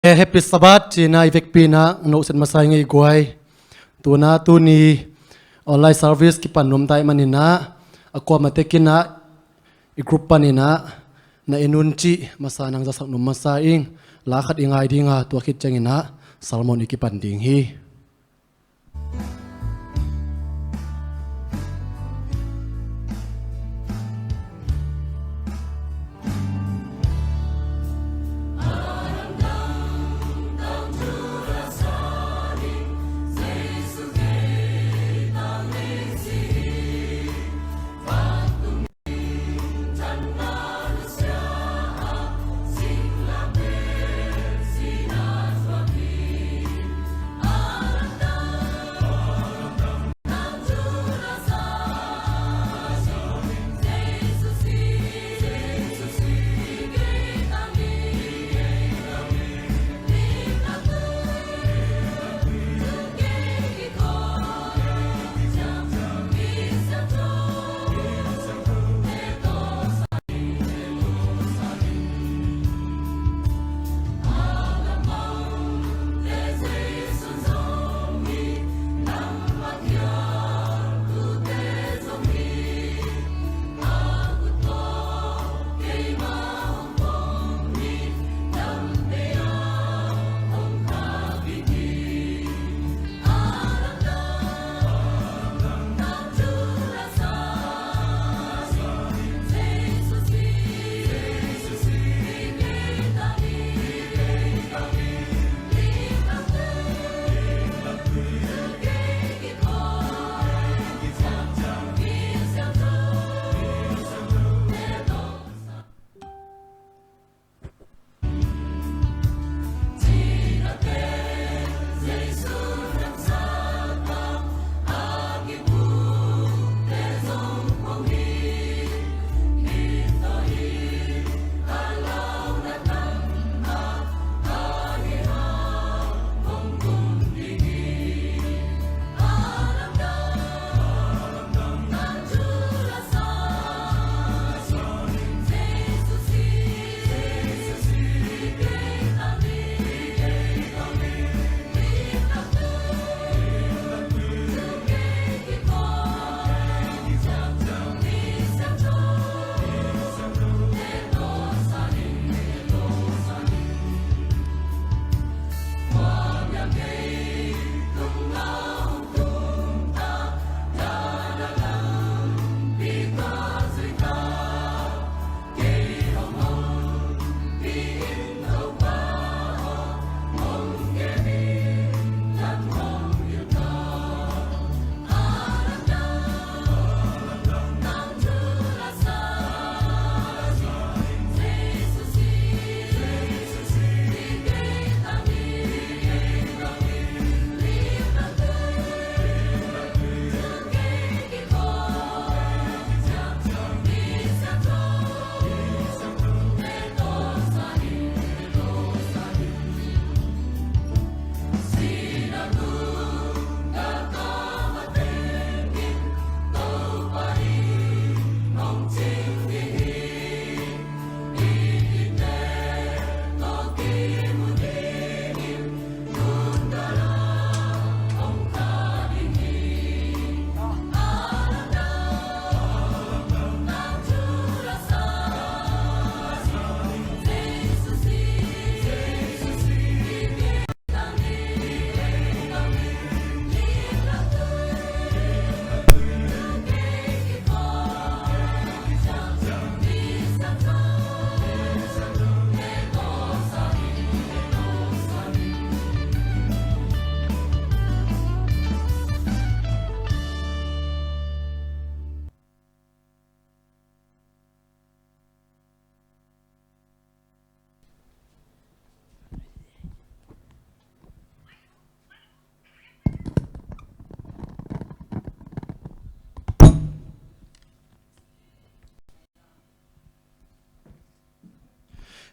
Happy Sabbath China Ivek Pina no sen masai ngai guai tuna tuni online service ki panom tai manina akwa matekina I group panina na enunchi masanang jasak num masaing lakhat ingai dinga tua khit changina salmon iki panding hi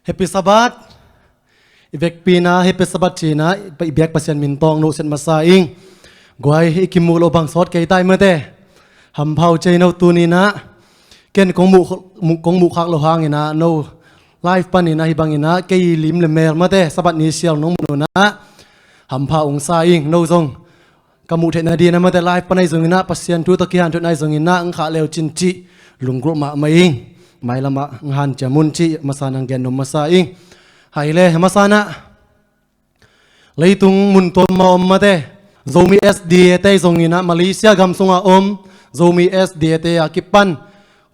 Happy Sabbath Ivek Pina Happy Sabbath China pa ibyak pasyan mintong no sen masaing guai ikimulo bang sot kay tay mate ham phau chay no tunina ken kong mu khak lo hang ina no ไลฟ์ปันนี่นะฮิบังอินะเกยลิมเลเมลมาเตสบัดนี้เชียวน้องมุนนะหำพาองศาอิงโนซงกมุเทนาดีนะมาแต่ไลฟ์ปันในซงอินะปัสยันทุตะกี้หันทุนในซงอินะอังขาเลวจินจิลุงกรุมาไม่อิงไม่ละมาหันจะมุนจิมาสานังเกนนมาสาอิงไฮเล่มาสานะเลยตุงมุนตัวมาอมมาเตZomi SDA te zongina Malaysia gam sunga Zomi SDA te akipan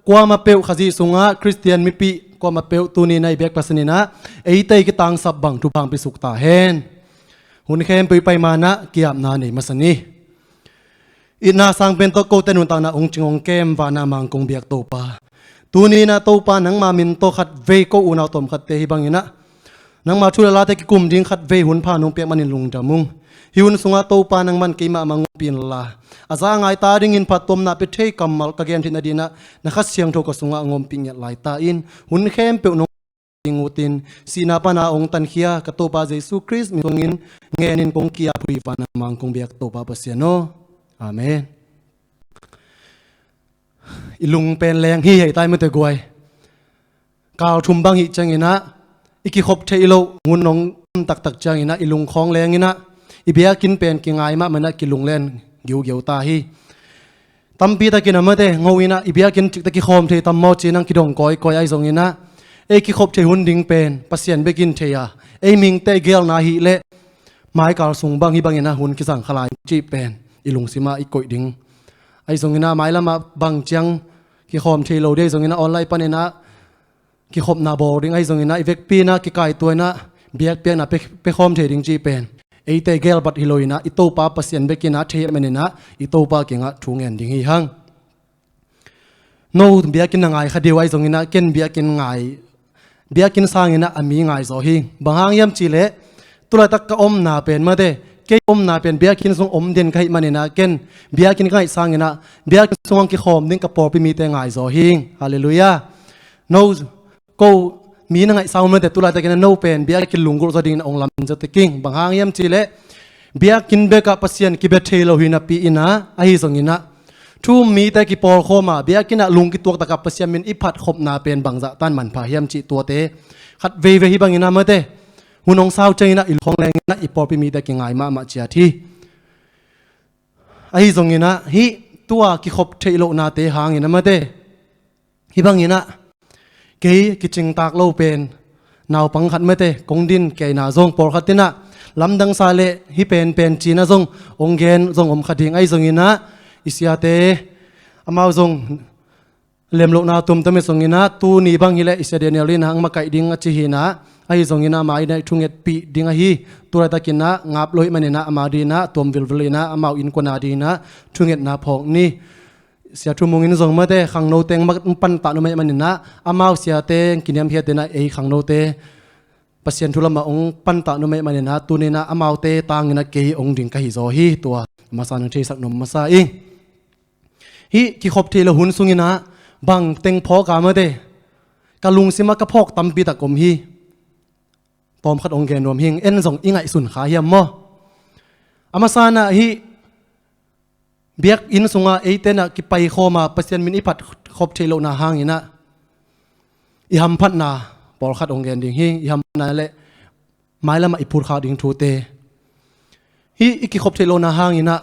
kwa ma peu khazi sunga Christian mipi kwa ma peu tuni nai bek pasanina ei te ki tang sab bang tu bang pisuk ta hen hun khem pe pai mana kiam na nei masani ina sang pen to ko tenun ta na ong chingong kem wa na mang kong biak to pa tuni na to pa nang ma min to khat ve ko una tom khat te hi bangina nang ma thula la te ki kum ding khat ve hun pha nong pe manin lung jamung hiun sunga to pa nang man keima mangupin la aza ngai ta ring in phatom na pe thei kamal ka gen thin adina na kha siang tho ko sunga ngom ping ya lai ta in hun khem pe no ngutin sina pa na ong tan khia ka to pa jesu christ mi tongin ngenin kong kia pui pa na mang kong biak to pa pasiano amen ilung pen leng hi hei tai me te goi kaw thum bang hi changina iki khop thei lo ngun nong tak tak changina ilung khong lengina ibia kin pen ki ngai ma mana ki lunglen giu giu ta hi tampi ta kin amate ngowina ibia kin tik ta ki khom the tam mo chinang ki dong koi koi ai zongina e ki khop the hun ding pen pasien bekin theya e ming te gel na hi le mai kal sung bang hi bangina hun ki sang khalai chi pen ilung sima i koi ding ai zongina mai lama bang chang ki khom the lo de zongina online panena ki khop na bo ding ai zongina ivek pi na ki kai toina biak pe na pe khom the ding chi pen eite gel bat hiloina itopa pasien bekina the menina itopa kinga thungen ding hi hang no biakin ngai khadewai zongina ken biakin ngai biakin sangina ami ngai zo hi bangang yam chile tula tak ka om na pen ma de ke om na pen biakin song om den kai manina ken biakin kai sangina biakin song ki khom ding ka por pi mi te ngai zo hi hallelujah no koมีนังไงสาวมันแต่ตุลาตะกินโนเป็นเบียกินลุงกุศลดิ่งองลำจะตะกิ้งบางหางยามจีเล่เบียกินเบกับปัสยันกิเบเทโลหินาปีอินะไอฮิสงินะทุ่มมีแต่กิปอลโคมาเบียกินลุงกิตัวตะกับปัสยันมินอิพัดขบนาเป็นบางจะตันมันพายามจีตัวเตขัดเวฮิบางอินะมาเตหุ่นองสาวเจนะอิลของแรงนะอิปอลปีมีแต่กินไงมาเจียทีไอฮิสงินะฮิตัวกิขบเทโลนาเตหางอินะมาเตฮิบางอินะเกยกิจิงตากโลเป็นนาวปังขัดเมเตกงดินเกยนาซงปอขัดตินะลำดังซาเลฮิเป็นจีนะซงองเกนซงอมขัดดิงไอซงอินะอิสยาเตอามาวซงเลมโลนาตุมตะเมซงอินะตูนีบังฮิเลอิสเดเนลินหังมาไกดิงอจิฮินะไอซงอินะมาไอได้ทุงเอ็ดปีดิงอฮีตัวตะกินนะงับโลยมันนะอามาดีนะตุมวิลวิลนะอามาวอินกวนาดีนะทุงเอ็ดนาพองนี่เสียทุ่มงินส่งมาเตะขังโนเตงมักปันตานุไม่มันนะอามาวเสียเตงกินยามเพียเตนะเอขังโนเตปัสยันทุลมาองปันตานุไม่มันนะตูนี่นะอามาวเตตางนะเกยองดิ่งกะฮิโซฮีตัวมาสานเทสักนมมาซาอิงฮิกิขบเทละหุนสุงินะบังเต็งพอกามาเตกะลุงซิมากะพอกตัมปีตะกมฮีปอมขัดองเกนรวมหิงเอ็นส่งอิงไอสุนขาเฮียมมออามาซานะฮิเบียกอินสุงาเอเตนะกิไปโคมาปัสยันมินอิปัดขบเทโลนาหางอินะอิฮัมพัดนาปอลขัดองเกนดิ่งฮิอิฮัมนาเละไม้ละมาอิพูดขาดิ่งทูเตฮิอิกิขบเทโลนาหางอินะ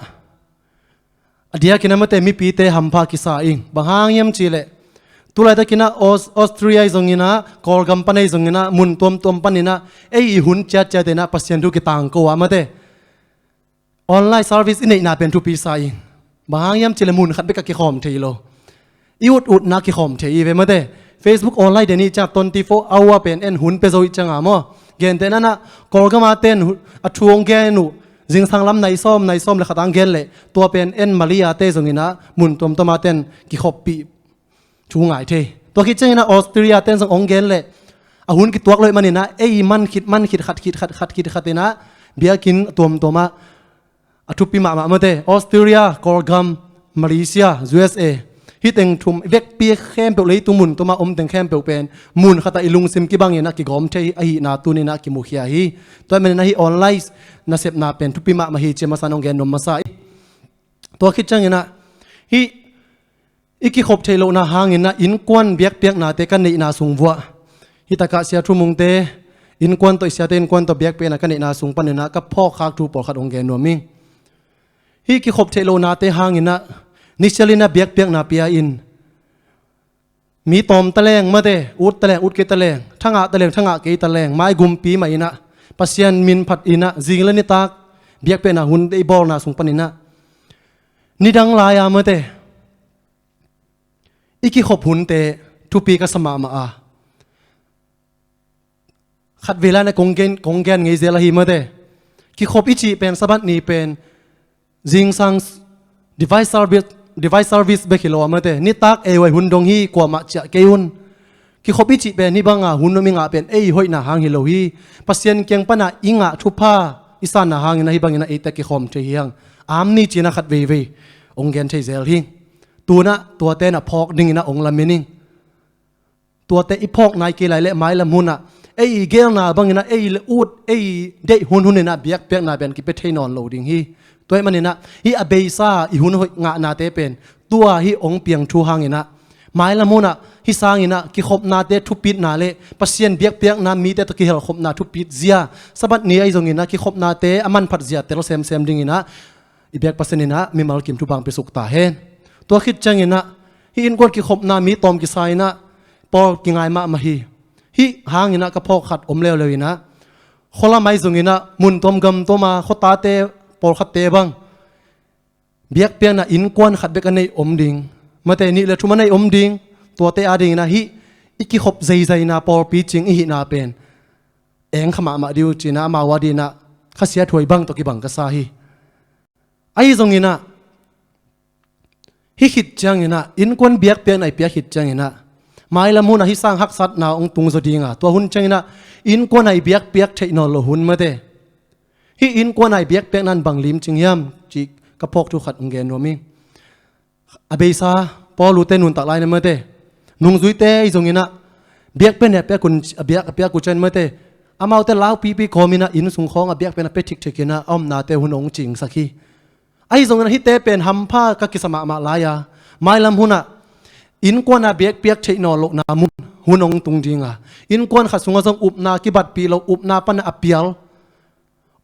อดียกินะมาเตมีปีเตฮัมพากิสาอิงบางหางยมจีเละตุลาตะกินะออสเตรียซงอินะกอลกัมปันไอซงอินะมุนตวมปันอินะเออิหุนเจเจเตนะปัสยันทุกิตังโกวามาเตออนไลน์เซอร์วิสอินเนนาเป็นทุปีสาอิงบางยามเจริญมุนขัดไปกับกิขอมเทโลอุดนักกิขอมเทอีเวมาเต Facebook ออนไลน์เดี๋ยวนี้จาก24 hour เป็นเอ็นหุ่นไปโซยจังอ่ะมั้งเกณฑ์เต้นนั่นนะกอลก็มาเต้นอัดช่วงเกณฑ์หนูจิงสังลำในซ้อมเลยขัดอังเกณฑ์เลยตัวเป็นเอ็นมาริยาเต้ส่งนี่นะมุนตัวมาเต้นกิขอบปีชูงายเทตัวคิดจังนะออสเตรียเต้นส่งองเกณฑ์เลยหุ่นกิตัวเลยมันนี่นะเอ้ยมันคิดขัดนะเบียกินตัวมาทุบปีมาเตออสเตรเลียกอลกัมมาเลเซีย USA ฮิตเองทุ่มเวกปีเข้มเปเลยตัวมุนตัวมาเต็งเข้มเปเป็นมุนขัดไอลุงซิมกิบังเงนะกิกอมเทไอนาตูนี่นะกิมุขยาฮีตัวมันนะฮีออนไลน์นะเสพนาเป็นทุบปีมาฮีเจมาสานองเกนนมมาใส่ตัวคิดจังเงนะฮีอีกิขบเทโลนาหางเงนะอินกวนเบียกนาเตกันในนาสุงวัว ฮิ ฮิตากะเสียทุมุงเตอินควันตัวเสียเตอินควันตัวเบียกเป็นนักกันเนนาสุงปันเนนะกับพ่อข้าทูปอลขัดองแกนวมิงฮิกิขบเทโลนาเตหางอินะนิชลินะเบียกเปียกนาเปียอินมีตอมตะแลงมาเตอุดตะแลงอุดเกตะแลงทั้งอาตะแลงทั้งอาเกตะแลงไม้กุมปีมาอินะปัสยันมินผัดอินะจิงเลนิตากเบียกเป็นนาหุนไอบอลนาสุงปันอินะนิดังลายามาเตอีกิขบหุนเตทุปีก็สมามาอาขัดเวลาในกงแกนไงเซลาฮีมาเตกิขบอิจิเป็นสบัดนี้เป็นจิงซังdevice service เบคิโลมาเตนี่ตักเอวัยหุนดงฮีกว่ามาจะเกยุนกิขบอิจิเป็นนี่บังอาหุนนมิงอาเป็นเอหอยนาหางฮิโลฮีปัสยันเกียงปนาอิงอาทุพาอิสานนาหางนะฮิบังนะเอตะกิขมเทียงอามนี่จีนะขัดเวองแกนเทเซลฮิงตัวเตนะพอกดิ่งนะองละเมนิงตัวเตอีพอกนายกีฬาเละไม้ละมุนอ่ะเอ้เกลนาบังนะเอ้เลอูดเอ้เดหุนนะเบียกนาเป็นกิเปเทนอนโลดิ่งฮีตัวมันนะฮีอเบซ่าอีหุนงะนาเตเป็นตัวฮีองเปียงทูหางนะไม้ละมุนอ่ะฮีสางนะกิขบนาเตทุปิดนาเละปัสยันเบียกนามีเตตะกิเฮลขบนาทุปิดเสียสบัดนี้ไอ้ตรงนี้นะกิขบนาเตอมันผัดเสียเตลเซมดิ่งนะอีเบียกปัสยันนะมีมาลกิมทุบังไปสุกตาเฮนตัวคิดจังนะฮีอินกวนกิขบนามีตอมกิไซนะปอกิงไงมาฮีหางนะก็พอขัดอมเลวเลยนะคนละไม่ส่งนะมุนตอมกำตัวมาขตาเตปอขัดเตบังเบียกเปียนะอินกวนขัดเบกันในอมดิงมาแต่นี่เลยทุมันในอมดิงตัวเตอาดิงนะฮีอีกิขบใจนะปอปีจิงอีหินาเป็นเองขมาดิวจีนะมาวาดีนะข้าเสียถวยบังตัวกิบังก็ซาฮีไอ้ส่งนะฮิคิดจังนะอินกวนเบียกเปียนะเปียคิดจังนะไม้ละมุนฮิสร้างฮักสัตนาองตุงสดีงาตัวหุ่นจังนะอินกวนไอเบียกเปียกเทนอลหุ่นมาเตฮิอินกวนไอเบียกเปียกนั้นบังลิมจิงยามจีกระพกทุกขัดองเกนวมิอเบซาปอลูเตนุนตักไลน์มาเตนุงซุยเตไอซงนะเบียกเป็นเนี่ยเปียกคุณเบียกกุจันมาเตอามาเอาแต่ลาวปีคอมินะอินสุงของเบียกเป็นเปทิกเทกินะอมนาเตหุ่นองจิงสักทีไอ้ตรงนั้นฮิตเตเป็นฮัมพากักิสมาลายาไม่ลำหุนะอินกวนอาเบียกเปียกเชนอลกนามุนหุนองตุงจิงอ่ะอินกวนขัดสงฆ์อุบนากิบัดปีเราอุบนาปันอเปียล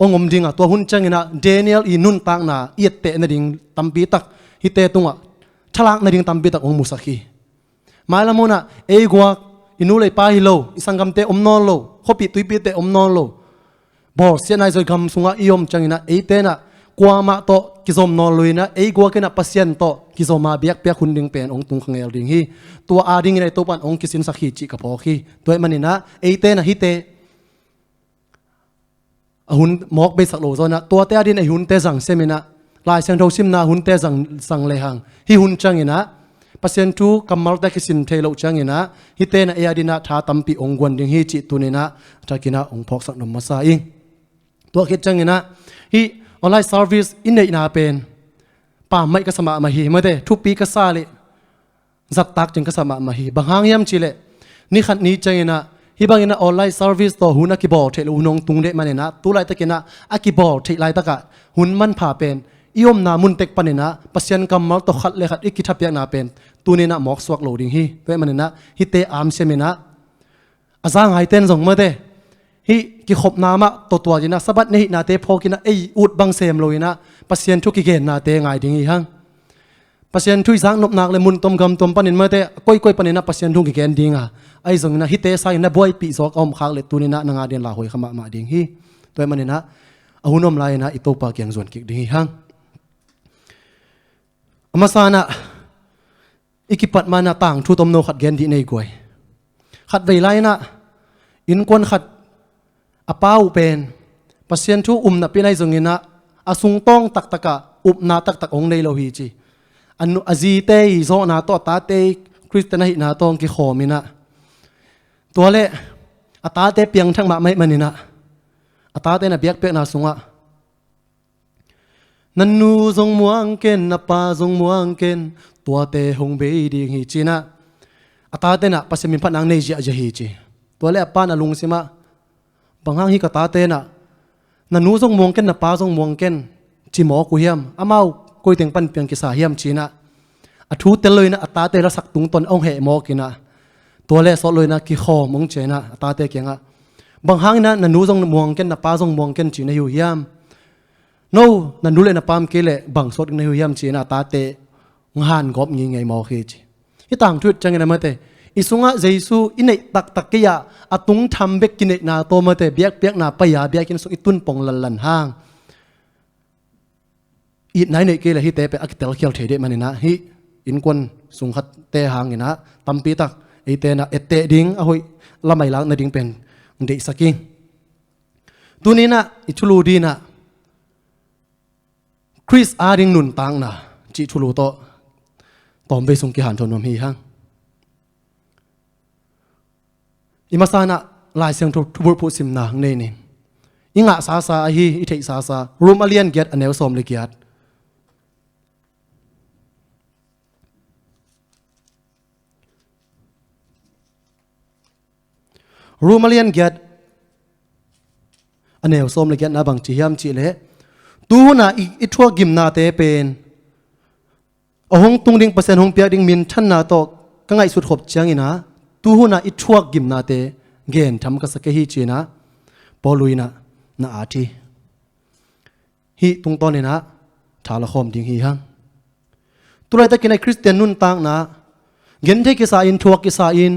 องมจิงอ่ะตัวหุนจังนะเดเนียลอินุนตังนาเอียดเตนดิ่งตัมปีตักฮิตเตตุงอ่ะฉลากนดิ่งตัมปีตักองมุสักฮีไม่ลำหุนะเอกวาอินุเลยปาฮิโลอิสังกัมเตอมนอลโลขบิตุยปีเตอมนอลโลบอสเสียนายจะกำสุงอ่ะอิยมจังนะเอเตนะกว่ามาโตกิจอมนอลุยนะไอ้กว่ากันนะปัสยันโตกิจอมาเบียกเปียคุณดึงเป็นองตุงขังเอลดึงฮีตัวอาดิงในตัวปันองกิสินสักฮีจิกับพอฮีตัวมันนี่นะไอ้เตนะฮิเตหุ่นหมอกไปสักโลโซนะตัวเตอาดินไอ้หุ่นเตสังเซมินะลายเสียงทอซิมนะหุ่นเตสังเลหังฮีหุ่นจังอินะปัสยันทูกัมมัลเตกิสินเทโลจังอินะฮิเตนะไอ้อาดินะท้าตัมปีองกวนดึงฮีจิตุนี่นะจากกินะองพอกสักนมมาซาอิงตัวคิดจังอินะฮีออนไลน์เซอร์วิสอินเดียนาเป็นป่าไม่ก็สมัครมาฮีมาเดทุกปีก็ซาเลยจัดตักจึงก็สมัครมาฮีบางห้างย่ำชิเลนี่ขัดนี้จังนะฮีบางนะออนไลน์เซอร์วิสต่อหุ่นอากิบอลเทลุนงตุงเดมันเนี่ยนะตัวไรตะกี้นะอากิบอลเทไรตะกะหุ่นมันผ่าเป็นอิอมนามุนเต็กปันเนี่ยนะปัสยันกำมัลต่อขัดเลยขัดอีกคิดทับยังนาเป็นตัวเนี่ยนะหมอกสวกโหลดิงฮีตัวมันเนี่ยนะฮิเตอามเชมินะอาจารย์ไฮเทนส่งมาเดฮีกิขบนามะตัวจีนะสบัดนี่นาเตพอกินะไออุดบังเซมเลยนะปัสยันทุกิเกนนาเตง่ายดิ่งอีหังปัสยันทุยสังนบนักเลยมุนตมกำตมปันินมาเตก้อยปันินนะปัสยันทุกิเกนดิ่งอ่ะไอส่งนะฮิเตไซนะบวยปีสอกอมขากเลยตัวนี้นะนางาเดียนลาหอยขมามาดิ่งฮีตัวมันเนี่ยนะอาหุนอมลายนะอิโตปากยังส่วนกิกดิ่งอีหังอามาซานะอิกิปัดมานะต่างทุตมโนขัดเกนดีในกวยขัดไวไลนะอินกวนขัดอาเป้าเป็นปัสยันทุนับปีในส่งเงินะอาสุงต้องตักตะกะอุบนาตักองในโลหิจีอันอาจีเตยโซนาโตตาเตคริสเตนหินาตองกิโคมินะตัวเละอาตาเตเปียงทั้งมาไม่มันนี่นะอาตาเตน่ะเบียกเปียกนาสุงะนันนูทรงมัวงเกนนับปาทรงมัวงเกนตัวเตหงเบยดีหิจีนะอาตาเตน่ะปัสมินพันนางในจีอาจหิจีตัวเละป้านาลุงสิมาบางห้างฮิกตาเตนะนันนูทรงมองเกนนับปาทรงมองเกนจีหมอกุเฮียมอามากุยเต็งปันเปียงกิสาเฮียมจีนะอทูเตเลยนะอัตตาเตระสักตุงตนองเหหมอกินะ ตัวเล่สดเลยนะกี่ข้อมงเจนะตาเตเกียงอ่ะบางครั้งนะนันดูทรงมองกันนับป้าทรงมองกันจีนอยู่ยามโน่นันดูเลยนับป้ามเกลบางสดในอยู่ยามจีนะตาเตงานกอบงี้ไงมอเคจีที่ต่างทุดจังไงนะมาเตอิสุงะเจสุอินเนตักกี้ยาอตุงทำเบกกินเนนาโตมาเตเบียกนาปยาเบียกินสุอิตุนปงลันห้างอีไหนเนเกลฮิเตเปอักเตลเขียวเทเดมันนะฮิอินควนสุงขัดเตหางนะตัมปีตักไอเตนะเอเตดิงอะหอยละไม่ลักนะดิงเป็นเดสักิงตัวนี้นะอิชุลูดีนะคริสอาดิงนุนตังนะจิชุลูโตตอมไปสุงกิหันทนมฮีฮังอิมาสานะลายเสียงทุบพูดสิมนาเนนี่อิงะสาสาฮีอิเทสาสารูมาเลียนเกียรอันเนวสมเลเกียรรูมาเลียนเกียรอันเนวสมเลเกียรนาบังจียามจีเลตูน่ะอิทัวกิมนาเตเป็นอหงตุงดิงเปอร์เซ็นต์หงเปียดิงมินทันนาโตก็ไงสุดขบเจียงอีนะตูน่ะอิทัวกิมนาเตเกนทำกับสเกฮีจีนะปอลุยนะน่าอาทีฮีตรงตอนนี้นะชาละคอมดิงฮีฮังตัวไรตะกินในคริสเตียนนุ่นต่างนะเงินเทกิสาอินทัวกิสาอิน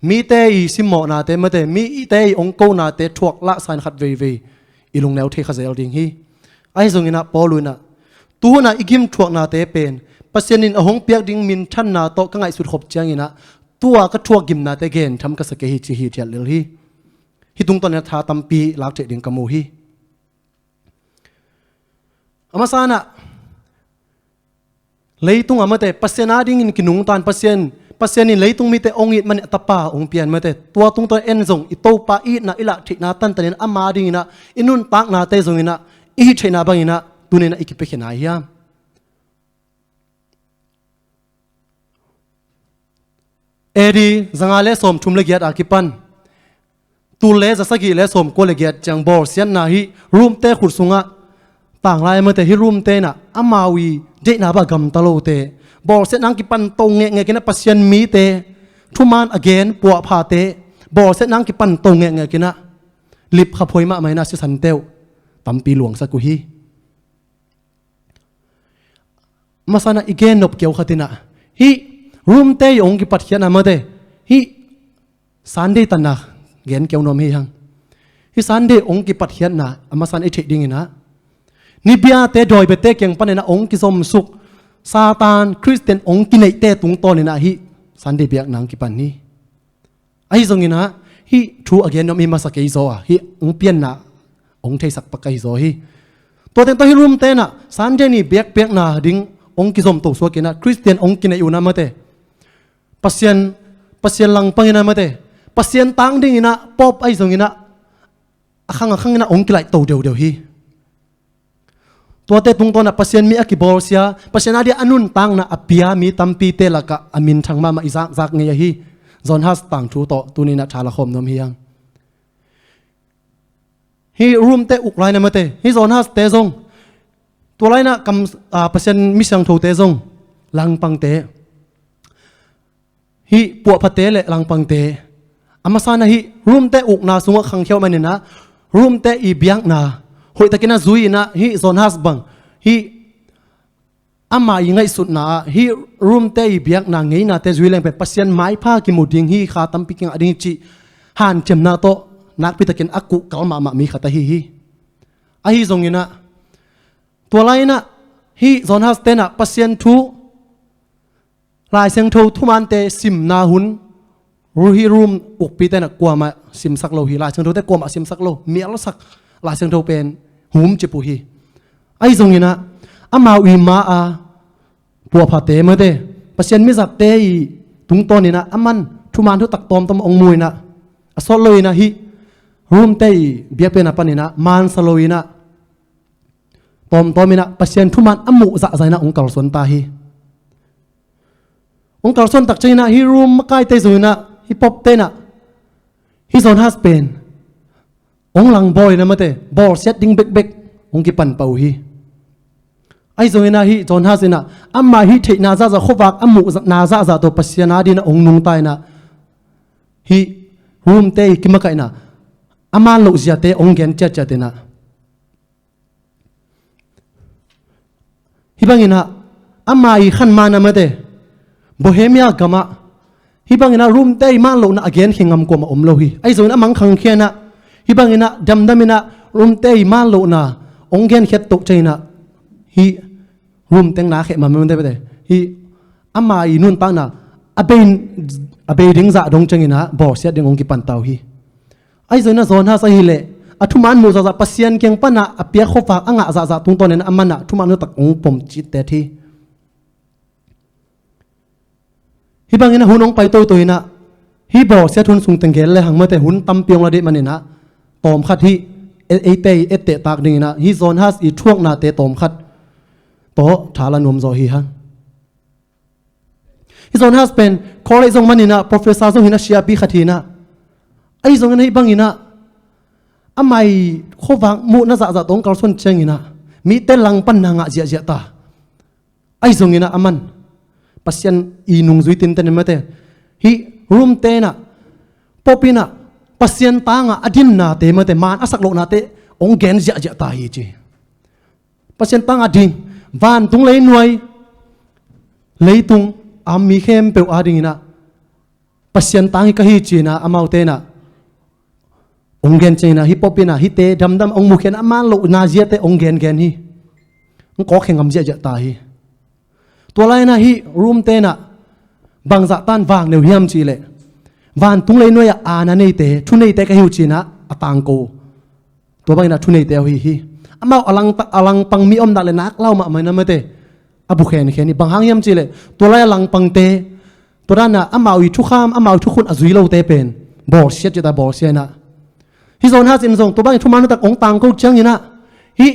มีเตยซิมโมนาเตมาเตมีเตยองโกนาเตทัวละสายขัดเวเวอีลงแนวเทขเซลดิงฮีไอ้ส่งอินะปอลุยนะตัวน่ะอีกิมทัวนาเตเป็นปัสยานินอหงเปียกดิงมินทันนาโตก็ไงสุดขบเจียงอีนะตัวก็ทัวกิมนาเตเกนทำกับสเกฮีจีฮีเทียลเลฮีฮิตุงตอนนี้ท้าตัมปีลักเจดิงกมูฮีอามาสานะเลยตุงอามาเตปัสยานาดิ่งอินกินุงตานปัสยานินเลยตุงมีเตองอิดมันตะปาองเปียนมาเตตัวตุงตัวเอ็นซงอิโตปาอีนะอิละทินาตันตันอามาดิ่งนะอินุนตักนาเตซงอินะอีเชนาบังอินะตุเนนะอิกิเปเขนายามเอดีจังอาเลสมชุมเลเกียดอากิปันตูเลจะสกีเลสมก็เลเกียดจังบอร์เซียนนาฮิรูมเตขุดสุงะต่างลายมาเตฮิรูมเตนะอามาวีเดนาบากำตะโลเตบอร์เซียนนังกิปันตรงเงกินะปัสยันมีเตทุมานอเกนปัวพาเตบอร์เซียนนังกิปันตรงเงกินะลิบขับพวยมาไม่น่าสิสันเตวตัมปีหลวงสักุฮีมาสานะอีเกนนบเกียวขตินะฮิรูมเตยองกิปัตเขียนมาเตฮิสันเดตันนะเกนเกียวนมฮีฮังฮิสันเดองกิปัตเขียนนะอามาสันเอเทดิงนะนิบยาเตดอยเบเตเกียงปันนะองกิสมสุกซาตานคริสเตียนองกินไอเตตุงตอนนะฮิสันเดเบียกนังกิปันนี้ไอซงนะฮิทูอเกนนมฮิมาสักเกยโซอะฮิองเปียนนะองเทสักปะเกยโซฮิตัวเต็งตัวฮิรูมเตนะสันเดนี่เบียกนะดิงองกิสมตุสวกินะคริสเตียนองกินไออยู่นะมาเตปัสยันลังปังอินะมาเตปัสยันตังดิ่งอินะปอบไอซงอินะข้างอินะองกิไลโตเดียวฮีตัวเตตุงตัวน่ะปัสยันมีอกิบอลเซียปัสยันอาเดียอนุนตังน่ะอภิยามีตัมปีเตละกะอามินทังมาอิซักเงียฮีจอนฮัสตังชูโตตัวนี้น่ะชาละคมนมฮียังฮีรูมเตอุกไลนะมาเตฮีจอนฮัสเตซงตัวไรน่ะกำปัสยันมิสังโทเตซงลังปังเตฮิปัวพัเตเลลังปังเตอามาสานะฮิรูมเตอุกนาสุงะขังเขียวมันนี่นะรูมเตอีเบียงนาหอยตะกินะซุยนะฮิโซนฮัสบังฮิอามายังไงสุดนะฮิรูมเตอีเบียงนาไงนะเตซุยแรงเป็นปัสยันไม้ผ้ากิมุดิงฮิขาตัมปิกิงอดิงจิหันเจมนาโตนักพิตะกินอักกุกลมามีขัตฮิไอฮิซงยินะตัวไรนะฮิโซนฮัสเตนะปัสยันทูลายเสียงโททุมันเตสิมนาหุนรูฮิรูมอุกปีเตนะกลัวมาสิมสักโลฮิลายเสียงโทเตกลัวมาสิมสักโลมีอะไรสักลายเสียงโทเป็นหุมจิปุฮีไอซงยินะอามาวิมาอาปัวพาเตมาเตปัสยันมิสัตเตยตุงตอนนี้นะอามันทุมันทุตักตอมตมองมวยนะอสโลยนะฮิรูมเตยเบียเป็นapaนี่นะมันสโลยนะตอมมินะปัสยันทุมันอมุจะใจนะองกอลสนตาฮีองค์การส่วนตักใจนะฮิรูมมาใกล้เตซุยนะฮิปอปเตนะฮิโซนฮัสเป็นองค์หลังบอยนะมาเตบอลเซตดิ้งเบกองค์กิปันเป่าฮีไอซุยนะฮิโซนฮัสนะอัมมาฮิเทนาซาจะขวักอัมมุนาซาจะตัวปัสยานาดีนะองค์นุงตายนะ hi room te kimakai na ama lo zia te ongen cha cha te na hibangina amai khan mana mate bohemia gama hibangina room te ma lo na again hingam ko ma omlo hi ai zona mang khang khiana hibangina damdamina room te ma lo na ongen khet tok chaina hi room teng na khe ma me de hi amai nun pa na abe ding za dong changina bo sia ding ong ki pan tau hi ai zona zona sa hi le athuman mu za pasien keng pana apia khofa anga za tung ton en amana thuman tak ong pom chi te thi hi bangina hunong pai toina hi bo sia thun sung tengel le hangma te hun tam piong la de manina tom khat hi ete tak dingina hi zon has I thuak na te tom khat to thala nom zo hi ha hi zon has pen college zong manina professor zong hina sia pi khathina ai zong nei bangina amai khowang mu na za tong kal son chengina mi te lang pan na nga zia ta ai zong ina aman pasien inung zui tin ten mate hi room te na popina pasien ta nga adin na te mate man asak lo na te ong gen zia ta hi chi pasien ta nga ding van tung lei nuai leitung ami khem pe ading ina pasien ta hi ka hi chi na amau te na onggen china hi popina hi te damdam ong mukhen ama lo na zia te onggen hi ong ko khengam zia ta hi to lai na hi room te na bangza tan wang neu hiam chi le van tung lei noya ana nei te thu nei te ka hiu china atang ko to bang na thu nei te hi amau alang pang mi om da le nak lau ma mai na mate abu khen ni bang hang hiam chi le to lai alang pang te to na amau I thu kham amau thu khun azui lo te pen bo sia chi ta bo sia na hi zon has in zong to bang thu man tak ong tang ko chang ina hi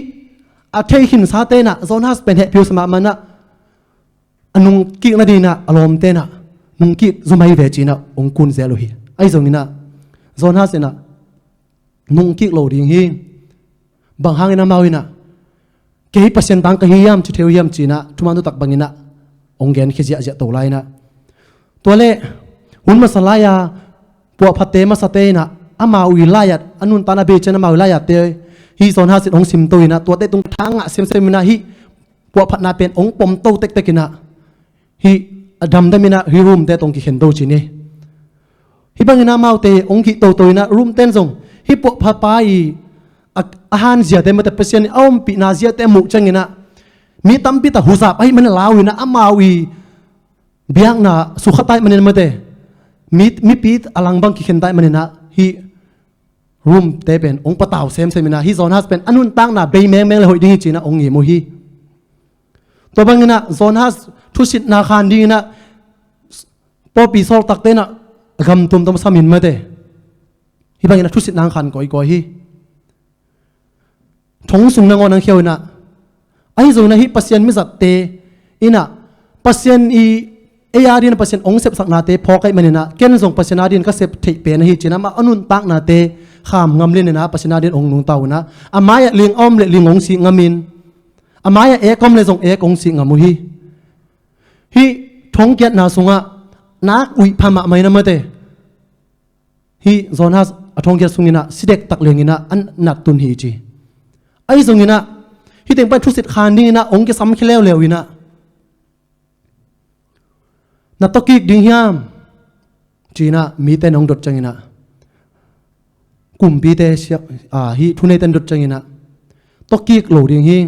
a thei hin sa te na zon has pen he piu sama mana anung ki na dina alom te na nung ki zumai ve china ong kun zelo hi ai zong ina zon has ina nung ki lo ding hi bang hang ina mawina ke pasien tang ka hiam chu theu hiam china thu man tak bangina ong gen khizia ja to lai na to le hun masalaya po phate ma sate na ama ui layat anun tana be chana ma layat te hi zon ha sit ong sim toina to te tung thanga sem na hi po phatna pen ong pom to tek tekina hi adam damina hi room te tong ki khen do chini hi bangina mau te ong ki to toina room ten zong hi po pha pai ahan zia te mate pasien om pi na zia te mu changina mi tampi ta husa pai man lawina ama ui biang na sukhatai manen mate mi pi alang bang ki khen dai manena hi room te pen ong pataw semina hi zon has pen anun tang na be meng le hoi ding china ong ngi mo hi to bangina zon has thu sit na khan ding na popi sol tak te na gam tum samin ma te hi bangina thu sit nang khan koi hi thong sung na ngon ang khiau na ai zon na hi pasien mi zat te ina pasien I ayadin pasien ong sep sak na te phokai manina ken zong pasien adin ka sep thei pen hi china ma anun tak na te kham ngam le na pasien adin ong nung tau na amaya ling om le ling ong si ngamin amaya e kom le zong e ong si ngamu hi thong kiat na sunga nak ui phama mai na mate hi zon has athong kiat sungina sidek tak lengina an nat tun hi chi ai zongina hi teng pa thusit khan ding na ong ke sam khileu lewina na tokik ding hiam china mi te nong dot changina kum pi te hi thunei ten dot changina tokik lo ding hing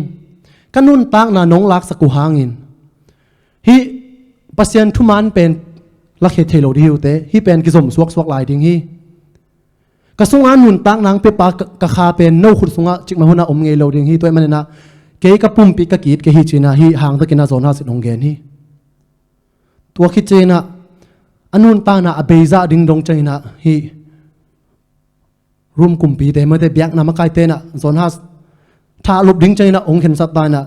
kanun tak na nong lak saku hangin hi pasien thuman pen lakhe thelo diu te hi pen ki zom suak lai ding hi kasunga nun tak nang pe pa ka kha pen no khut sunga chikma huna om ngei lo ding hi toy manena ke ka pum pi ka kit ke hi china hi hang ta kina zona sit ong gen hi tua khi chena anun ta na abeiza ding dong chena hi room kumpi te mate biak na makai te na zon has tha lup ding chena ong khen sat ta na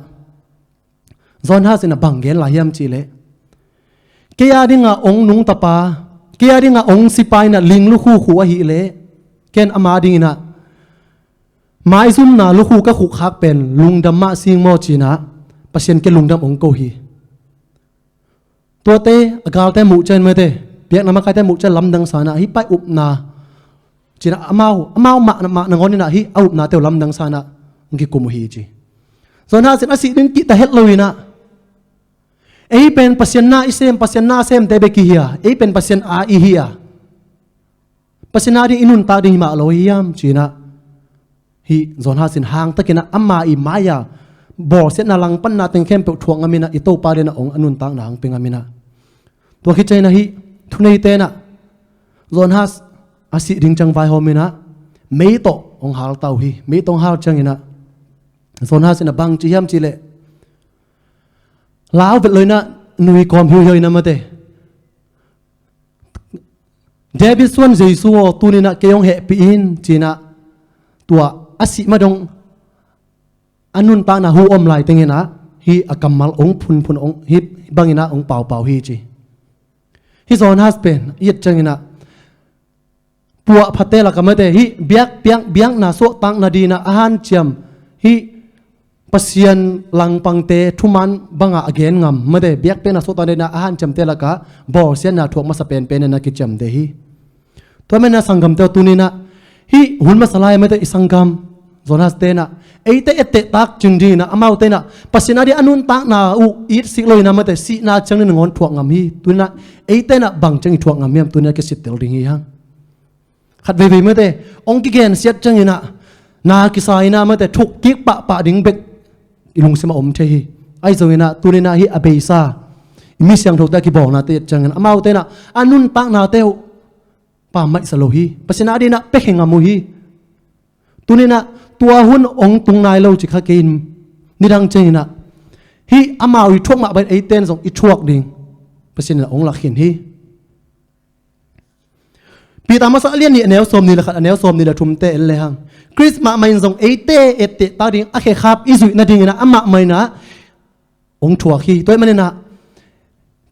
zon has in a bangel la hiam chi le ke ya dinga ong nung tapa ke ya dinga ong sipai na ling lu khu a hi le ken ama ding na mai zum na lu khu ka khu khak pen lungdam ma sing mo china pasien ke lungdam ong ko hi to te agal te mu chen mate เปียกน้ำมันใครแต่หมุจะล้ำดังสานะฮิไปอุบนาจีน่ะเมาหมานงอนนี่นะฮิเอาอุบนาเตียวล้ำดังสานะงกิกุมฮีจีส่วนถ้าสิ่งสิ่งนึงกิตาเฮ็ดเลยนะเป็นปัสยานาอิเซมปัสยานาเซมเตเบกิเฮียเป็นปัสยาอาอิเฮียปัสยานาดีอินุนตาดีมาโลฮิยามจีน่ะฮิส่วนถ้าสิ่งห่างตะกินะอัมมาอิมายาบ่เสนาลังปันนาเต็งเข้มเปิดทวงอามินะอิโตปาเดนะองอนุนตางนางเป็นอามินะตัวคิดใจนะฮิทุนในเตนะส่วนถ้าอาศิริงจังไวโฮมินะไม่โตองหาลเตาฮีไม่ต้องหาลจังอินะส่วนถ้าสิ่งบางจียามจีเลลาวไปเลยนะนุยความหิวเฮยนะมาเตเดบิส่วนเจสัวตัวนี้นะเกี่ยงเหตุปีนจีนะตัวอาศิมาดงอันนุนตานะหูอมไหลติงนะฮีอากำมัลองพุนองฮีบางอินะองเป่าฮีจีฮีโซนฮัสเป็นยัดจังอินะปัวพัตเตละกันมาเตฮีเบียงนะโซตังนาดีนะอาหารเจียมฮีปัสยันลังปังเตทุมันบังอาเกนงามมาเดเบียกเป็นอาสุตาเดนะอาหารจำเตละกะบ่อเสียนนาถูกมาสเปนเป็นนักกิจจำเดฮีตัวแม่นาสังกัมเตตุนีนะฮีหุ่นมาสลายมาเดอิสังกัมโซนัสเตนะเอเตตักจึงดีนะอามาเตนะปัสยันนาดีอนุนตักนาอุอีสิลอยนะมาเดสีนาจังนึงอนถูกงามฮีตัวนะเอเตนะบังจังถูกงามยามตัวนี้ก็สิเตลดิงฮีฮังขัดเวมาเดองกิเกนเสียจังยินะนากิสายนะมาเดทุกกิกปะดิ่งเบกอิลุงเสมาอมเทฮีไอ้โซเนะตัวนี้นะฮีอเบยซามิเสียงถูกได้กี่บอกนะเตจังกันอามาเตนะอันนุนตักนาเตวป่าไม่สโลฮีปัสนาดีนะเป็กเหงามุฮีตัวนี้นะตัวหุ่นองตุงนายเราจิกากินนี่ดังเจนะฮีอามาอีช่วงมาเป็นไอเตนส่งอีช่วงดิ่งปัสนาองหลักเห็นฮีปีตามาสักเลียนนี่แนวสมนี่แหละครับแนวสมนี่แหละทุ่มเตะเลยฮังคริสมาไม่ส่งเอเตตาดิ่งโอเคครับอิสุนาดิ่งนะอามาไม่นะองชัวขี้ตัวมันเนี่ยนะ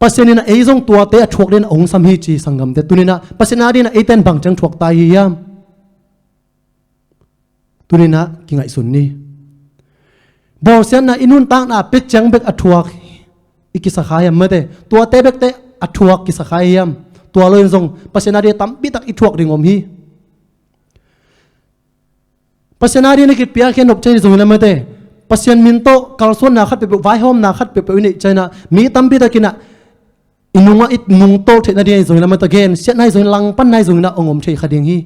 ปัสนาเนี่ยไอส่งตัวเตะชัวเด่นองสัมฮีจีสังกัมเตตัวนี้นะปัสนาดีนะไอเตนบังจังชัวตายยามตัวนี้นะกิงไอสุนนี่บอเสียนนะอินุนตั้งนะเป็ดจังเบกอัชัวอีกิสขายามเมื่อเตตัวเตะเบกเตะอัชัวกิสขายามตัวเลยส่งปัสนาดีตั้มปิตักอีชัวดิ่งอมฮีปัสนาดีนี่คิดเปียกแค่นบใจส่งนะเมื่อเตปัสยันมินโตกาลส่วนนาคัดไปไว้ห้อมนาคัดไปวินิจใจนะมีตั้มปิตักกินะอินุงว่าอินุงโตเทนาดีส่งนะเมื่อตะเกนเสียนายส่งลังปั้นนายส่งนะองอมเชยขัดยังฮี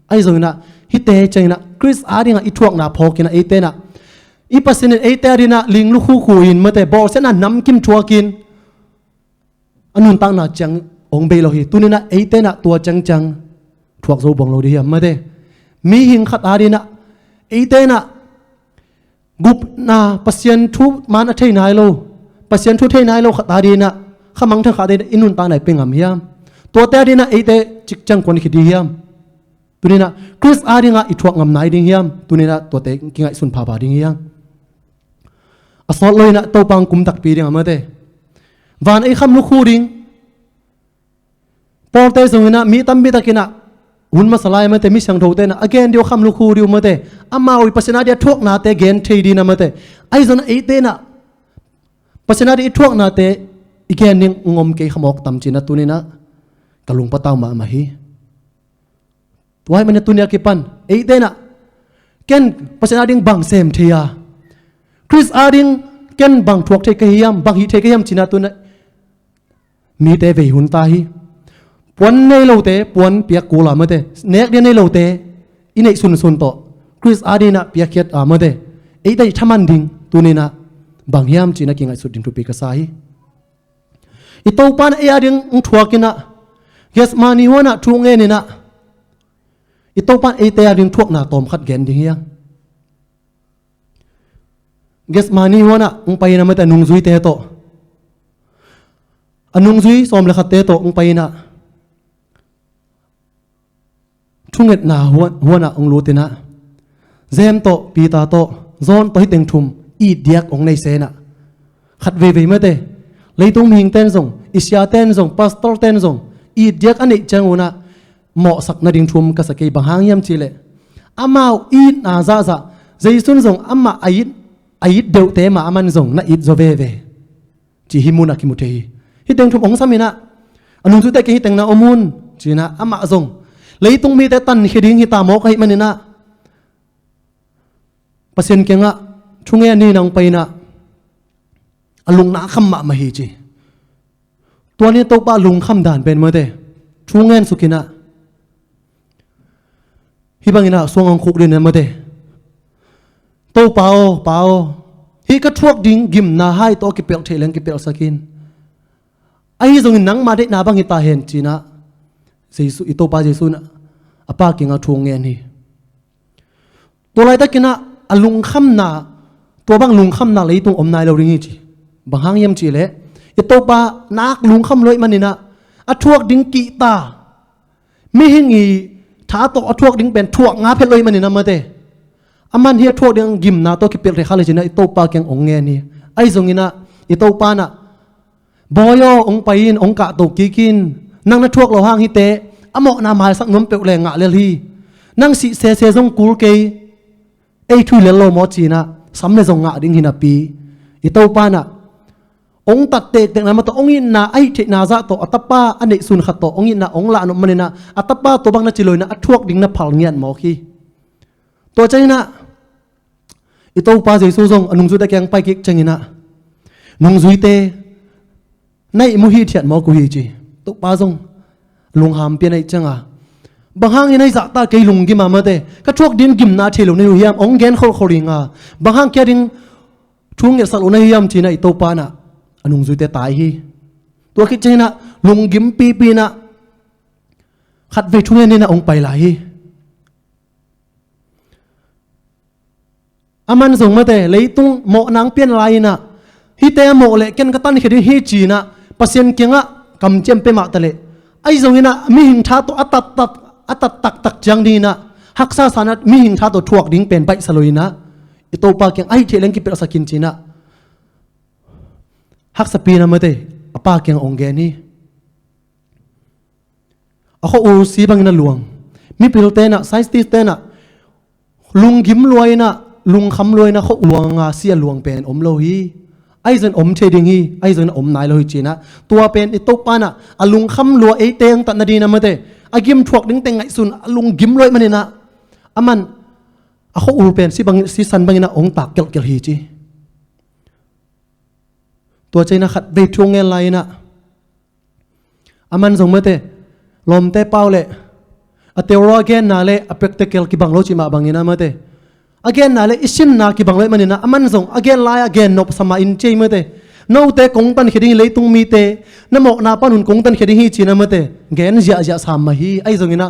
ไอส่งนะฮิเตใจนะคริสอาดิงอีทวกนาพอกินะเอเตนะอีปัสยันเอเตอาดินะลิงลูกคู่อินเมื่อแต่บอลเสียนะน้ำกิมชัวกินอันนุนตั้งนาจังองเบลฮีตัวนี้นะเอเตนะตัวจังทวกโซบองโลดีเมื่อแต่มีหิงขัดอาดินะเอเตนะกุบนาปัสยันทุมันอัฐินายโลปัสยันทุเทนายโลขัดอาดินะขมังทั้งขาดอินุนตั้งไหนเป็นงามเฮียมตัวเตอาดินะเอเตจิกจังคนคิดดีเฮียมตัวนี้นะคริสอาดิงะอีทวกงามนายดิ่งเฮียมตัวนี้นะตัวเตกิงไอสุนพาบาดิ่งเฮียมอสอลเลยนะตัวปังกุมตักปีดิ่งมาเตวันไอคำลูกคู่ดิ่งพอเตส่งนะมีตั้มบิตากินะหุ่นมาสลายมาเตมิสังโทเตนะ again เดียวคำลูกคู่เดียวมาเตอามาวิปัสนาเดียทวกนาเตเกนเทดีนะมาเตไอซอนไอเตนะปัสนาเดียทวกนาเตอีกแกนึงงมเกยขมอกตำจีนะตัวนี้นะกะลุงปะเต้ามาฮีตัวให้มันเนี่ยตัวนี้กี่ปันเอเตนะเกนปัสนาดิ่งบังเซมเทียคริสอาดิ่งเกนบังทวกเทกเฮียมบังฮีเทกเฮียมจีนะตัวนั้นมีเตเวหุนตาฮีปวนในโลเตปวนเปียกกูละมาเตเนกเดียในโลเตอินเนสุนโตคริสอาดิ่งนะเปียกเคียดมาเตเอเตทำมันดิ่งตัวนี้นะบังเฮียมจีนะกิงไอสุดดิ่งทุปีกษาฮีอีโตปานเออาดิ่งทวกินะเกสมานีวนะทุงเงินนะอีโตปันเอเตอาดินทวกนาตอมขัดแกนดิ่งยังเกสมานีวนะองไปนะไม่แต่นุงซุยเตโตอนุงซุยสอมเลขัดเตโตองไปนะทุ่งเงินนาหัวนะองรู้เตนะเซมโตปีตาโตซอนโตให้เต็งทุมอีเดียกองในเซนะขัดเวไม่เตเลยต้องมีหิงเต้นส่งอิสยาเต้นส่งพาสตอร์เต้นส่งอีเดียกอันนี้จังวนะเหมาะสักนาดิ่งทุมกษัตริย์บางหางยามจีเลอามาอีนาซาซาใจสุนส่งอามาอีดเดวเตมาอามันส่งนาอีดโซเวจีฮิมุนักฮิมุเทฮิฮิเต็งทุมองสามินะ อันนู้นสุดแต่กี่แต่งนาอมุนจีน่ะอามาซงเลยตรงมีแต่ตันขีดิ้งหิตามอกให้มันนี่นะเปอร์เซ็นต์เก่งอะช่วงนี้นางไปนะลุงนักคำมาฮีจีตัวนี้ตัวป้าลุงคำด่านเป็นเมื่อเดช่วงนี้สุกินะฮิบังอินะสวงองคุกเดินเมื่อเดตัวเปล่าฮิก็ทวกดิ้งกิมนาให้ตัวกิเปลเทเลงกิเปลสกินไอ้ที่ส่งนังมาได้นาบังฮิตาเห็นจีนะเจสุอิโตป้าเจสุนะอาป้าเก่งอาช่วงนี้นี่ตัวอะไรตะกินะอลุงคำนาตัวบางลุงคำนาเลยตรงอมนายเราเรื่องจีบางหางยำจีเละอิโตป้านักลุงคำเลยมันนี่นะอาทวกดิ้งกีตาไม่เห็นอีท้าตัวอาทวกดิ้งเป็นทวกงาเพลเลยมันนี่นะมาเตอามันเฮียทวกดิ้งกิมนาตัวกิเปลเทข้าเลยจีนะอิโตป้าเก่งองเงี้ยนี่ไอ้ส่งนี่นะอิโตป้านะบอยองไปอินองกะตุกกินนั่งนัทวกเราห้างฮิเตอโมนามาสักน้ำเปลวแรงงะเลลีนั่งสิเซซงกูเกยไอ้ทุยเลโลมอจีนะสำเร็จงะดิ้งหินาปีอิโตป้านะองตัดเตะนั้นมาตัวองอินนาไอ้เทนาซาตัวอัตป้าอันนี้สุนขัดตัวองอินนาองละนุมันนะอัตป้าตัวบางนัจิลอยนะอัทวกดิ้งนับพัลเงียนหมอคีตัวใจนะอิโตป้าเจสุซงอนุสุดตะแกงไปกิกจังอินะนุงซุยเตในมุฮีเทียนหมอกุฮีจีตุป้าซงลุงหามเปียนไอ้จังอ่ะบางห้างในสัตตาเกยลุงกิมาเมื่อเตก็ทวกดิ้งกิมนาเทลในหุยามองเกนเขาเขาริงอ่ะบางห้างแค่ดิ้งช่วงเงี้ยสักอุณหยามจีนะอิโตป้านะอนุสุยเตตายฮีตัวคิดจีนะลุงกิมปีนะขัดเวช่วงนี้นะองไปหลายอามันส่งมาเตเลยตุ้งหมอนางเปียนลายนะฮิเตหมอเล็กกันก็ตั้งคิดฮีจีนะปัสยันเกียงอ่ะกำเจมเปมาตะเลไอ้ส่งนะมีหิงท้าตัวอัตตักจังดีนะฮักษาสานัดมีหิงท้าตัวทวกดิ้งเป็นไปสลอยนะอิโตปาเกียงไอ้เทเลงกิเปรสกินจีนะฮักสปีนะเมื่อเตอป้าเกียงองเกนี่เขาอูสีบางนั่นหลวงมีปิโลเตนะไซส์ติสเตนะลุงกิมรวยนะลุงคำรวยนะเขาอวงเสียหลวงเป็นอมโลหีไอ้ส่วนอมเชดิงฮีไอ้ส่วนอมนายโลหิจีนะตัวเป็นอิโตปานะลุงคำรวยไอ้เตงตัดนาดีนะเมื่อเตอากิมทวกดิ้งเตงไอ้ส่วนลุงกิมรวยมันนี่นะอามันเขาอูเป็นสีบางสีสันบางนะองตักเกลฮีจีตัวใจนะขัดเวทช่วงเงินไรนะอามันส่งมาเตลมเตเป้าเลยอเตวรอเกนนาเลอเปกเตเกลกิบังโลจิมาบังนี่นะมาเตอเกนนาเลอิชินนากิบังเลยมันนี่นะอามันส่งอเกนไลอเกนนบสมาอินเจมาเตโนเตกงตันขีดิ้งเลยตุงมีเตนโมนาปานุนกงตันขีดิ้งฮีจีนะมาเตเกนเจียสามมาฮีไอ้ส่งนี่นะ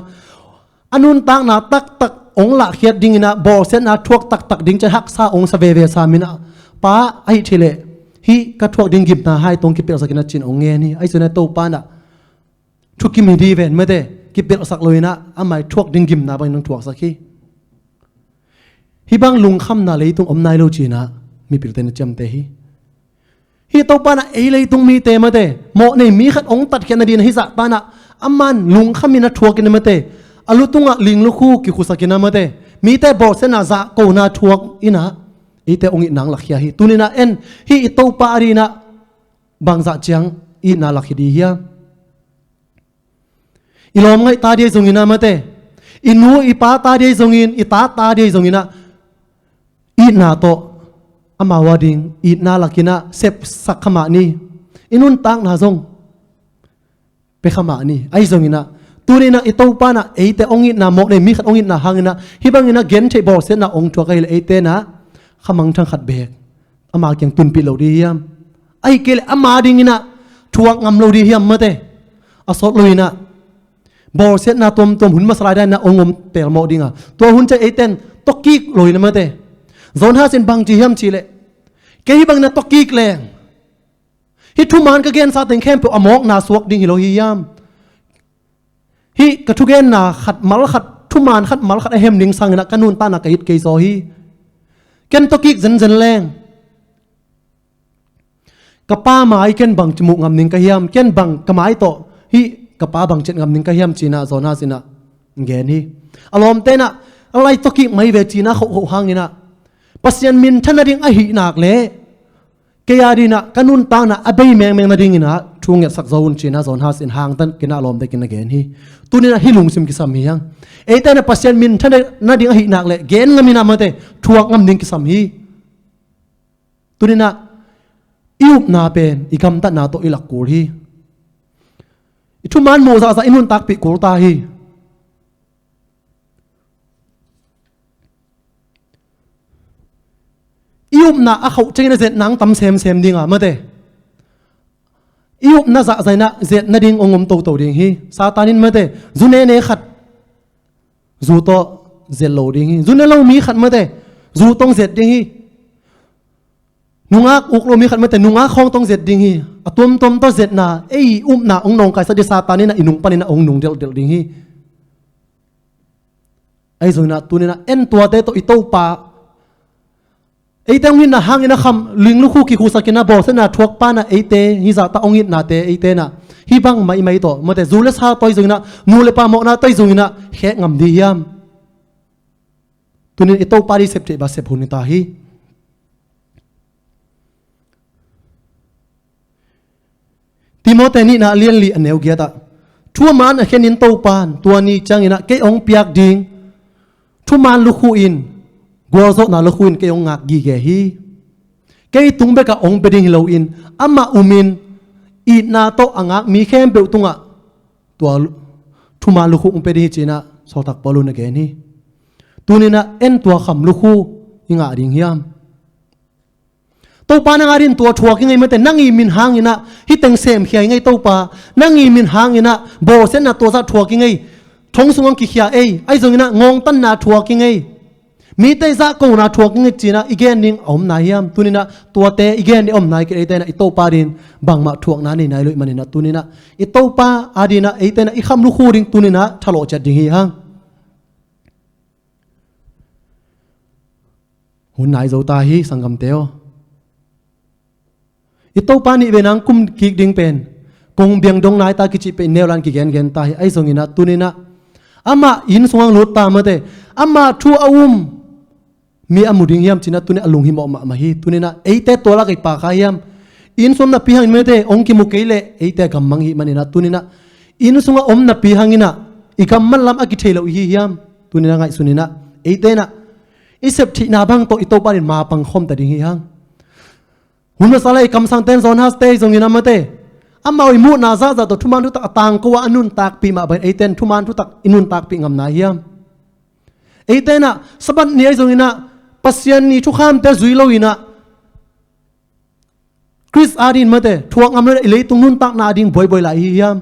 อนุนตักนาตักองละเขียดดิ้งนะบอเซนนาทวกตักดิ้งจะหักซาองสเวเวสามินะป้าไอ้เทเลฮีก็ทวกดิ้งกิบนาให้ตรงกิเปลสกินจินองเงี้ยนี่ไอ้ส่วนนั้นโตปานะทุกกิมดีเวนเมื่อเดกิเปลสักเลยนะอาไม่ทวกดิ้งกิมนาบางนึงทวกสักทีฮีบางลุงคำนาเลยตรงอมนายโลจีนะมีปิลเตนจำเตฮีโตปานะเอเลยตรงมีเตมาเตโมเนี่ยมีขัดองตัดแค่นาดีนะฮิสักปานะอามันลุงคำมีนัดทวกกันมาเตอลุตุงะลิงลูกคู่กิคุสักกินมาเตมีแต่บอสนาจะโกนาทวกอินะอีเตองอินังหลักยาฮีตุนินะเอ็นฮีอิโตปารีนะบางจะเจียงอีนาหลักดีเฮียอีลอมไงตาเดียจงอินะมาเตอินูอีป้าตาเดียจงอินอีตาเดียจงอินะอีนาโตอามาวดิงอีนาหลักินะเซฟสักขมานีอินุนตังนาจงเปขมานีไอจงอินะตุนินะอิโตปานะเอเตองอินะโมเนี่ยมีขัดองอินะหังอินะฮิบังอินะเกนเทบอลเซนะองทัวกันเอเตนะขมังทั้งขัดเบกอามาเกียงตุนปิโลดีเฮียมไอ้เกลอามาดิงินะทวงงำโลดีเฮียมเมื่อเตอสอดเลยนะบอลเซตนะตัวหุ่นมาสไลด์ได้นะองมเตลโมดิงะตัวหุ่นจะเอเตนตกิกลอยนะเมื่อเตโซน5 เซนบางจีเฮียมชีเลเกฮิบังนะตกิกแรงฮิทุมานก็เกนซาเต็งเข้มเปอมอกนาสวกดิงฮิโลฮิยามฮิกระทุเกนนาขัดมัลขัดทุมานขัดมัลขัดเฮมดิงสังนะกันุนตานะกะฮิตเกยโซฮีเกนตกิกเซนแรงกป้าหมายเกนบังจมูกงำนิงกะเฮียมเกนบังกะหมายโตฮีกป้าบังเจ็ดงำนิงกะเฮียมจีน่าโซน่าสินะเกนฮีอารมณ์เตนะอะไรตกิกไม่เวจีน่าเขาหางนี่นะปัสยันมินท่านดิงอหินักเล่เกียดีนะกันุนตางนะอเบยแมงนาดิงนะท ช่วงเงี้ยสักโซนจีน่าโซนฮาสินห่างตันกินอารมณ์ได้กินนักเกณฑ์ฮีตัวนี้นะฮิลุงซิมกิสามียังแต่เนี่ยปัสยันมินท่านน่าดิ้งหินักเลยเกณฑ์งามินามาเตทวกงามดิ้งกิสามีตัวนี้นะอิวนาเป็นอีกำตัดนาโตอิลักกูฮีชุมันโมซาซาอินุนตักปิกูตาฮีอิวนาเขาเจนเซนนังตำเซมดิ้งอ่ะมาเตอิวนาจะใจนะเซนนาดิ้งองมโตดิ้งฮีซาตานินมาเตจุนเนขัดจูโตเซลโลดิ้งฮีจุนเนลมีขัดมาเตจูตงเซดิ้งฮีนุงอักอุกโลมีขัดมาแต่นุงอักคงต้องเสร็จดิ้งฮีตัวมต้องเสร็จนะนาองนงกายสัจซาตานี่นะอินุงปานี่นะองนุงเดลดิ้งฮีส่วนนะตัวนี้นะตัวเตตัวอิโตปาเต้งมินนะหางอินะคำลิงลูกคู่กิคุสักินะบอกเสนะทวกปานะเตฮิซาตาองอินะเตนะฮิบังไม่โตมาแต่จูเลสฮาตัวส่วนนะนูเลปามอกนะตัวส่วนนะแค่งำดียามตัวนี้อิโตปาดิเซปเตบาเซปหุนิตาฮีที่มอเตนี่นะเลียนลีอันเนวเกียตาทั่วมันแค่นินโตปานตัวนี้จังอินะเกยองเปียกดิงทั่วมันลุคูอินกัวโซนาลุคูอินเกยองงักกีเกฮีเกยตุงเบกะองเปดิงฮิโลอินอามาอุมินอีนาโตอังักมีแค่เบลตุงะตัวทั่วมันลุคูองเปดิงจีนะโซตักบอลุนเกนี่ตัวนี้นะตัวคำลุคูยิงะดิงฮิยามตัวปานังอารินตัวชัวกิงไงมันแต่นั่งอีมินหางอินะฮิตังเซมเขียงไงตัวปานั่งอีมินหางอินะโบเซนนะตัวซาชัวกิงไงทงสงงกิขยาไอจงอินะงงตันนาชัวกิงไงมีแต่ซาโกนาชัวกิงไงจีนะอีกแกนิงอมนายามตัวนี้นะตัวเตอีกแกนี่อมนายกิเตนะไอตัวปาดินบางมาชัวนานี่นายลุยมันนี่นะตัวนี้นะไอตัวปาอาดินะไอเตนะไอคำลูกคูดิงตัวนี้นะทะเลาะจัดดิงฮีฮังหุ่นนายโจตาฮีสังกัมเตโออิโตปานี่เวนังคุมกิกดิงเป็นกงเบียงดงนายตากิจิเป็นเนวลันกิเกนตายไอสงินะตุนินะอามาอินสวงลุตตามาเตอามาทัวอุมมีอามุดิงยามจินะตุนิอลุงหิมอมาฮีตุนินะเตตัวละกิปากายามอินสมนะพิหังมาเตองกิมุเกเลเตกัมมังหิมันนะตุนินะอินสงอมนะพิหังอินะอิกัมมันลำอากิเทลหิยามตุนินะไงสุนินะเตนะอิเซปทินาบังโตอิโตปานิมาปังคมแต่ดิงฮิฮังหุ่นมาสลายคำสั่งเต้นโซนฮัสเตย์ตรงนี้นะมาเตอามาอิมูนาซาซาตัวทุมันทุตักต่างก็ว่าอนุนตักปีมาเป็นเต้นทุมันทุตักอินุนตักปีงำนายยามเต้นน่ะสบัดนี้ตรงนี้นะปัสยันนี่ทุกข้ามเตจุยโลวินะคริสอาดินมาเตทวกงำเลยเลยตรงนู้นตักนาดิงบ่อยๆหลายยาม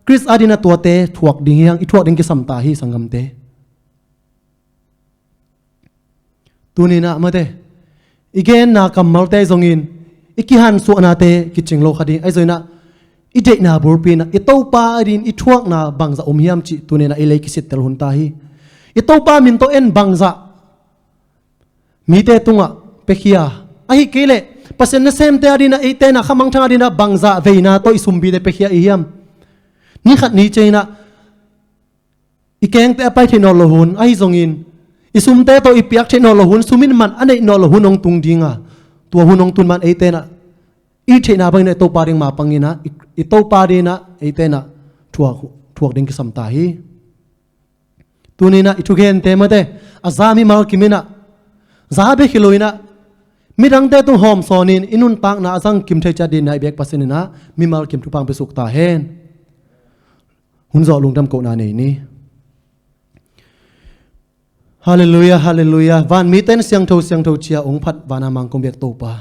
คริสอาดินน่ะตัวเตทวกดิงยังอีทวกดิงกิสัมตาฮีสังกำเตตัวนี้นะมาเตอีกแกนน่ะกำมัลเตจงอินอีกหันสุนาเตกิจิงโลคดีไอโซนะอีเดนาบูร์ปีนะอีโตปาดินอีทวกนาบังซาอมยามจิตัวนี้นะเอเลกิสิตเตลหุนตาฮีอีโตปามินโตเอ็นบังซามีเตตุงะเปคียไอฮิเกเลปัสเซนเซมเตอดินะไอเตนะขมังทางอดินะบังซาเวนาโตอิสุมบีเดเปคียอียามนี่ขัดนี้เจนะอีแกงเตไปที่นอลหุนไอซงอินอิสุมเตโตอีเปียกที่นอลหุนสุมินมันอันไหนนอลหุนองตุงดิงะตัวหุ่นองตุนมันเตนะอีเทน่าบังเนี่ยตัวปาริงมาปังนะอีตัวปารินะเตนะทัวกดิ่งกิสัมตาฮีตัวนี้นะอีทุกเห็นเตมาเตอาซามีมาคิมินะซาเบคิโลยนะมีดังเตตุงหอมซอนินอินุนตักนะอาซังคิมเทจัดดินในเบกปัสนินะมีมาคิมทุปังไปสุกตาเฮนหุ่นจอลุงดำโกนาเนนี่ฮาเลลูยาฮาเลลูยาวันมีเต้นเสียงโทเชียองพัดวานามังคงเบียกโตปา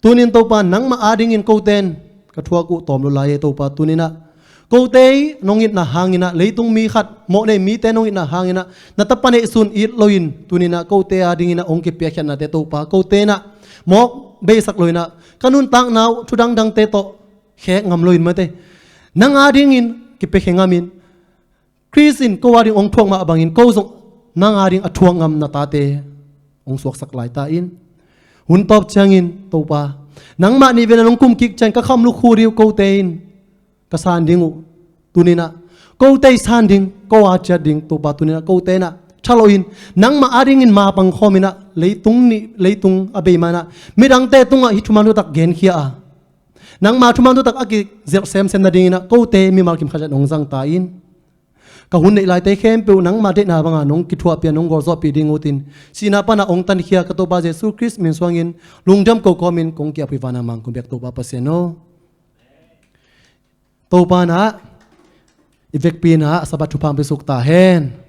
ตัวนินโตปานังมาอาดิงินโกเตนกระทัวกุตอมลุลายโตปาตัวนี้นะโกเตยนงอินนะหางินะเลยตุงมีขัดโมเนมีเตนงอินนะหางินะนัตปะเนซุนอีลอยน์ตัวนี้นะโกเตอาดิงินะองกิเปียขันนะเตโตปาโกเตนะมอกเบสักลอยนะขนุนตังนาวชุดังดังเตโตแขกงำลอยน์มาเตนังอาดิงินกิเปียขังามินคริสินก็ว่าดิองทวงมาบังอินโกซงนางอาริงอทวงงำนาตาเตองสวกสักหลายตาอินหุ่นตอบเชียงอินตัวปานังมานี่เวลาลงคุมกิกจันก็คำลูกคูริวโกเตนก็สานดิงตัวนี้นะโกเตสานดิงก็อาจจะดิงตัวปาตัวนี้นะโกเตนะชาโลอินนังมาอาริงอินมาปังคอมินะเลยตุงนี่เลยตุงอเบมานะไม่ดังเตตุงอ่ะฮิตุมานุตักเกนเขีย nang ma thumang tu tak aki zel sem na ding na ko te mi mal kim khaja nong jang ta in ka hun nei lai te khem pe nang ma de na banga nong ki thua pia nong gor zo pi ding utin sina pa na ong tan khia ka to ba jesu christ min swangin lungdam ko komin kong ki api wana mang kum bek to ba paseno to pa na ivek pi na sabat thupang pe suk ta hen